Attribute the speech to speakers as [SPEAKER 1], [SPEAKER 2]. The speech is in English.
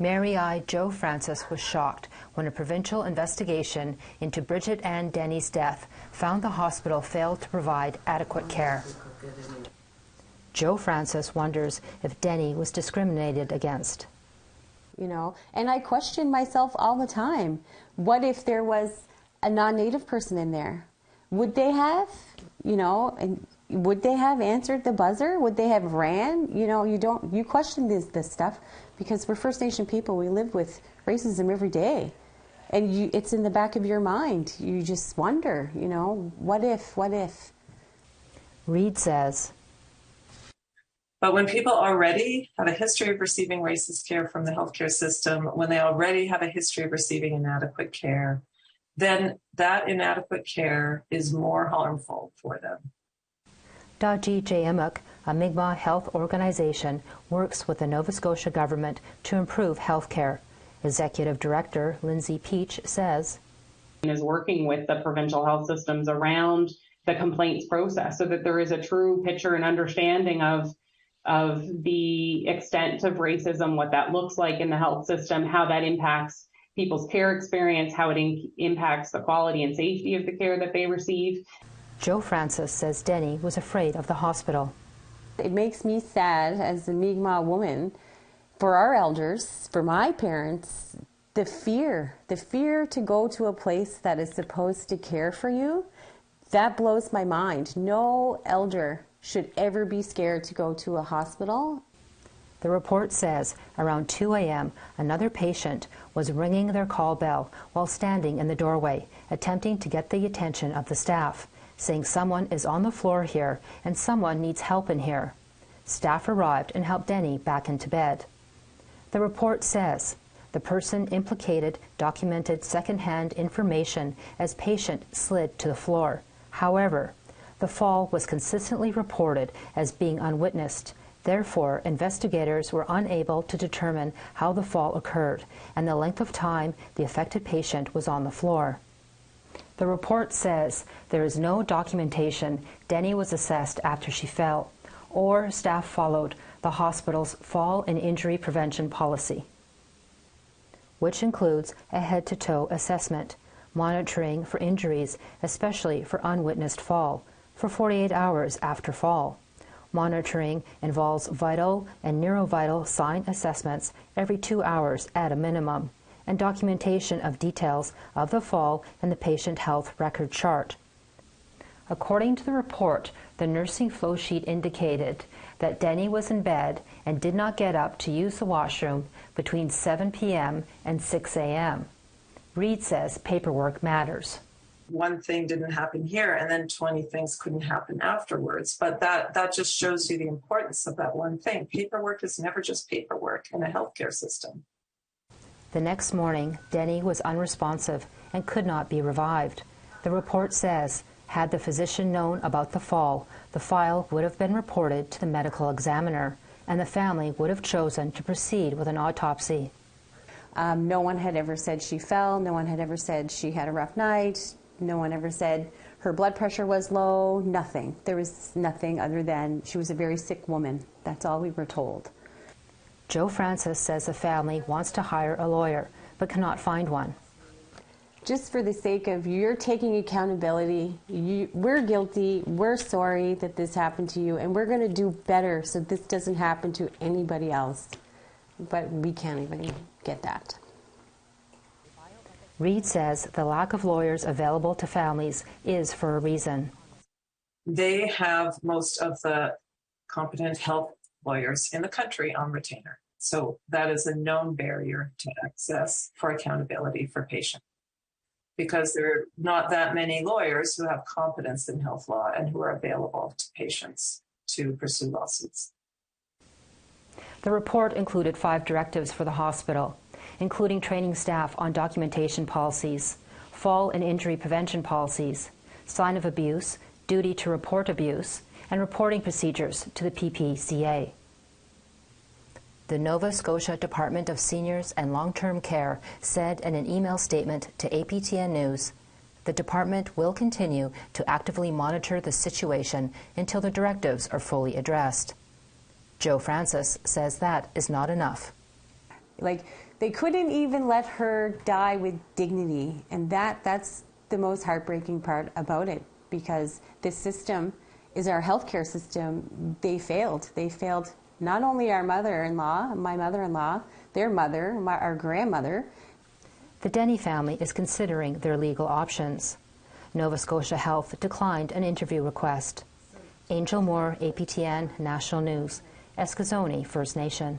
[SPEAKER 1] Maryl Joe-Francis was shocked when a provincial investigation into Bridget Denny's death found the hospital failed to provide adequate care. Joe-Francis wonders if Denny was discriminated against.
[SPEAKER 2] You know, and I question myself all the time. What if there was a non-native person in there? Would they have, you know, and would they have answered the buzzer? Would they have ran? You know, you question this stuff because we're First Nation people. We live with racism every day. And it's in the back of your mind. You just wonder, you know, what if?
[SPEAKER 1] Reed says,
[SPEAKER 3] but when people already have a history of receiving racist care from the healthcare system, when they already have a history of receiving inadequate care, then that inadequate care is more harmful for them.
[SPEAKER 1] Daji Jayamuk, a Mi'kmaq health organization, works with the Nova Scotia government to improve health care. Executive Director Lindsay Peach says,
[SPEAKER 4] is working with the provincial health systems around the complaints process so that there is a true picture and understanding of the extent of racism, what that looks like in the health system, how that impacts people's care experience, how it impacts the quality and safety of the care that they receive.
[SPEAKER 1] Joe-Francis says Denny was afraid of the hospital.
[SPEAKER 2] It makes me sad as a Mi'kmaq woman, for our elders, for my parents, the fear to go to a place that is supposed to care for you, that blows my mind. No elder should ever be scared to go to a hospital.
[SPEAKER 1] The report says around 2 a.m., another patient was ringing their call bell while standing in the doorway, attempting to get the attention of the staff, saying someone is on the floor here and someone needs help in here. Staff arrived and helped Denny back into bed. The report says the person implicated documented second-hand information as patient slid to the floor. However, the fall was consistently reported as being unwitnessed. Therefore, investigators were unable to determine how the fall occurred and the length of time the affected patient was on the floor. The report says there is no documentation Denny was assessed after she fell, or staff followed the hospital's fall and injury prevention policy, which includes a head-to-toe assessment, monitoring for injuries, especially for unwitnessed fall, for 48 hours after fall. Monitoring involves vital and neurovital sign assessments every 2 hours at a minimum, and documentation of details of the fall and the patient health record chart. According to the report, the nursing flow sheet indicated that Denny was in bed and did not get up to use the washroom between 7 p.m. and 6 a.m. Reed says paperwork matters.
[SPEAKER 3] One thing didn't happen here, and then 20 things couldn't happen afterwards. But that just shows you the importance of that one thing. Paperwork is never just paperwork in a healthcare system.
[SPEAKER 1] The next morning, Denny was unresponsive and could not be revived. The report says, had the physician known about the fall, the file would have been reported to the medical examiner, and the family would have chosen to proceed with an autopsy.
[SPEAKER 2] No one had ever said she fell. No one had ever said she had a rough night. No one ever said her blood pressure was low. Nothing. There was nothing other than she was a very sick woman. That's all we were told.
[SPEAKER 1] Joe-Francis says the family wants to hire a lawyer, but cannot find one.
[SPEAKER 2] Just for the sake of you're taking accountability, we're guilty, we're sorry that this happened to you, and we're going to do better so this doesn't happen to anybody else. But we can't even get that.
[SPEAKER 1] Reed says the lack of lawyers available to families is for a reason.
[SPEAKER 3] They have most of the competent health lawyers in the country on retainer. So that is a known barrier to access for accountability for patients, because there are not that many lawyers who have competence in health law and who are available to patients to pursue lawsuits.
[SPEAKER 1] The report included 5 directives for the hospital, including training staff on documentation policies, fall and injury prevention policies, sign of abuse, duty to report abuse, and reporting procedures to the PPCA. The Nova Scotia Department of Seniors and Long-Term Care said in an email statement to APTN News, the department will continue to actively monitor the situation until the directives are fully addressed. Joe-Francis says that is not enough.
[SPEAKER 2] Like, they couldn't even let her die with dignity. And that's the most heartbreaking part about it, because this system is our healthcare system. They failed. They failed not only our mother-in-law, my mother-in-law, their mother, our grandmother.
[SPEAKER 1] The Denny family is considering their legal options. Nova Scotia Health declined an interview request. Angel Moore, APTN National News, Eskazoni First Nation.